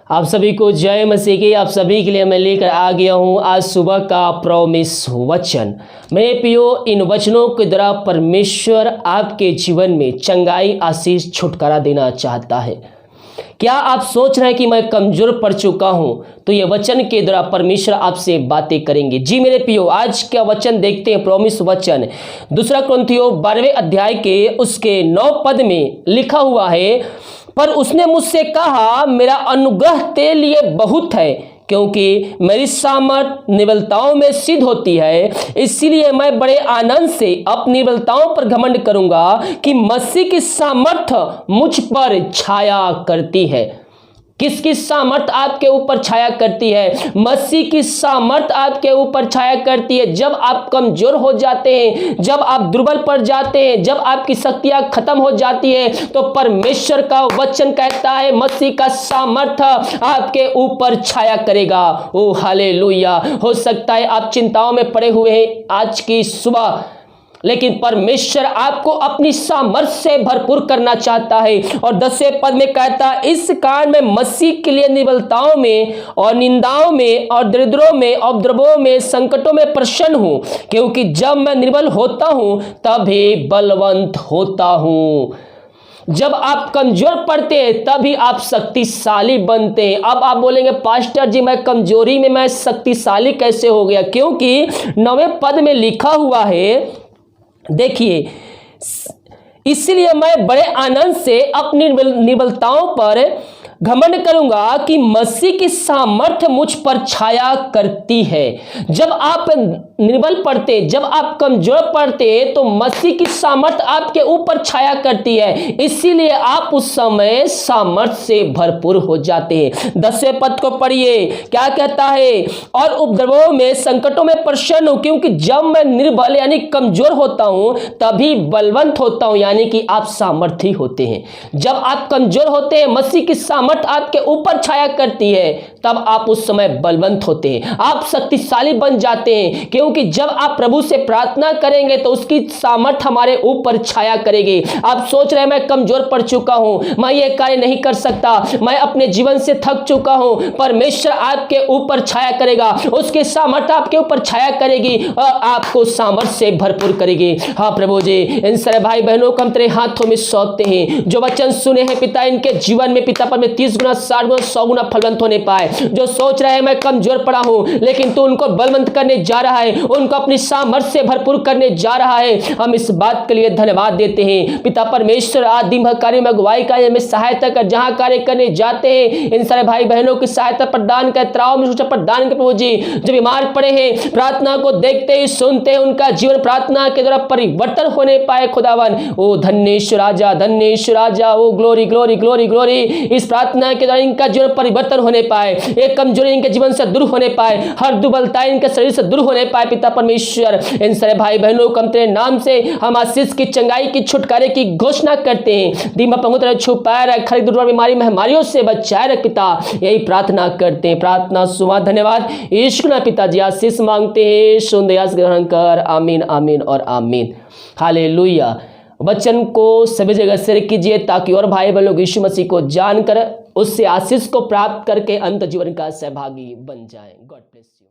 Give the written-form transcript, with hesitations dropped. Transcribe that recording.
आप सभी को जय मसीह की। आप सभी के लिए मैं लेकर आ गया हूँ आज सुबह का प्रॉमिस वचन। मेरे प्रियो, इन वचनों के द्वारा परमेश्वर आपके जीवन में चंगाई, आशीष, छुटकारा देना चाहता है। क्या आप सोच रहे हैं कि मैं कमजोर पड़ चुका हूँ? तो ये वचन के द्वारा परमेश्वर आपसे बातें करेंगे। जी मेरे प्रियो, आज का वचन देखते हैं। प्रॉमिस वचन 2 कुरिन्थियों 12वें अध्याय के उसके 9 पद में लिखा हुआ है, पर उसने मुझसे कहा, मेरा अनुग्रह तेरे लिए बहुत है, क्योंकि मेरी सामर्थ निर्बलताओं में सिद्ध होती है। इसीलिए मैं बड़े आनंद से अपनी निर्बलताओं पर घमंड करूंगा कि मसीह की सामर्थ मुझ पर छाया करती है। किसकी सामर्थ आपके ऊपर छाया करती है? मसीह की सामर्थ आपके ऊपर छाया करती है। जब आप कमजोर हो जाते हैं, जब आप दुर्बल पड़ जाते हैं, जब आपकी शक्तियां खत्म हो जाती है, तो परमेश्वर का वचन कहता है मसीह का सामर्थ आपके ऊपर छाया करेगा। ओ हालेलुया। हो सकता है आप चिंताओं में पड़े हुए हैं आज की सुबह, लेकिन परमेश्वर आपको अपनी सामर्थ से भरपूर करना चाहता है। और 10वें पद में कहता है, इस कारण मैं मसीह के लिए निर्बलताओं में और निंदाओं में और दरिद्रों में और उपद्रवों में संकटों में प्रसन्न हूं, क्योंकि जब मैं निर्बल होता हूं तभी बलवंत होता हूं। जब आप कमजोर पड़ते हैं तभी आप शक्तिशाली बनते हैं। अब आप बोलेंगे, पास्टर जी मैं कमजोरी में मैं शक्तिशाली कैसे हो गया? क्योंकि 9वें पद में लिखा हुआ है, देखिए, इसलिए मैं बड़े आनंद से अपनी निर्बलताओं पर घमंड करूंगा कि मसीह की सामर्थ मुझ पर छाया करती है। जब आप निर्बल पड़ते, जब आप कमजोर पड़ते, तो मसीह की सामर्थ आपके ऊपर छाया करती है। इसीलिए आप उस समय सामर्थ से भरपूर हो जाते हैं। 10वें पद को पढ़िए, क्या कहता है? और उपद्रवों में संकटों में प्रसन्न हूं, क्योंकि जब मैं निर्बल यानी कमजोर होता हूं तभी बलवंत होता हूं, यानी कि आप सामर्थी होते हैं। जब आप कमजोर होते हैं, मसीह की सामर्थ आपके ऊपर छाया करती है, तब आप उस समय बलवंत होते हैं, आप शक्तिशाली बन जाते हैं। क्योंकि जब आप प्रभु से प्रार्थना करेंगे तो उसकी सामर्थ हमारे ऊपर छाया करेगी। आप सोच रहे हैं मैं कमजोर पड़ चुका हूं, मैं ये कार्य नहीं कर सकता, मैं अपने जीवन से थक चुका हूं। परमेश्वर आपके ऊपर छाया करेगा, उसकी सामर्थ आपके ऊपर छाया करेगी और आपको सामर्थ से भरपूर करेगी। हाँ प्रभु जी, इन सारे भाई बहनों को हम तेरे हाथों में सौंपते हैं। जो वचन सुने हैं पिता, इनके जीवन में पिता पर 30 गुना, 60 गुना, 100 गुना फलवंत होने पाए। जो सोच रहे हैं मैं कमजोर पड़ा हूं, लेकिन तू उनको बलवंत करने जा रहा है, उनको अपनी सामर्थ से भरपूर करने जा रहा है। हम इस बात के लिए धन्यवाद देते हैं। पिता परमेश्वर, आज दिन भर कार्य में अगुवाई का हमें सहायता कर, जहां कार्य करने जाते हैं इन सारे भाई बहनों की सहायता प्रदान कर, त्राव में प्रदान कर प्रभु जी। जो बीमार पड़े हैं, प्रार्थना को देखते ही सुनते हैं, उनका जीवन प्रार्थना के द्वारा परिवर्तन होने पाए। खुदावन, ओ धन्येश्वर राजा, धन्येश्वर राजा, ओ ग्लोरी ग्लोरी ग्लोरी ग्लोरी। इस प्रार्थना के द्वारा इनका जीवन परिवर्तन होने पाए, एक कमजोरी इनके जीवन से दूर होने पाए, हर दुर्बलता इनके शरीर से दूर होने पाए। पिता परमेश्वर, इन सारे भाई बहनों को हम तेरे नाम से हम आशीष की, चंगाई की, छुटकारे की घोषणा करते हैं। दीमा पंगुतर छुपाए रख, खरी दुर्बल बीमारी महामारियों से बचाए रख पिता, यही प्रार्थना करते हैं। प्रार्थना सुना, धन्यवाद यीशु ना पिताजी, आशीष मांगते हैं, सुन दया ग्रहण कर। आमीन आमीन और आमीन। हालेलुया। वचन को सभी जगह शेयर कीजिए, ताकि और भाई बहन लोग यीशु मसीह को जानकर उससे आशीष को प्राप्त करके अंत जीवन का सहभागी बन जाएं। God bless you.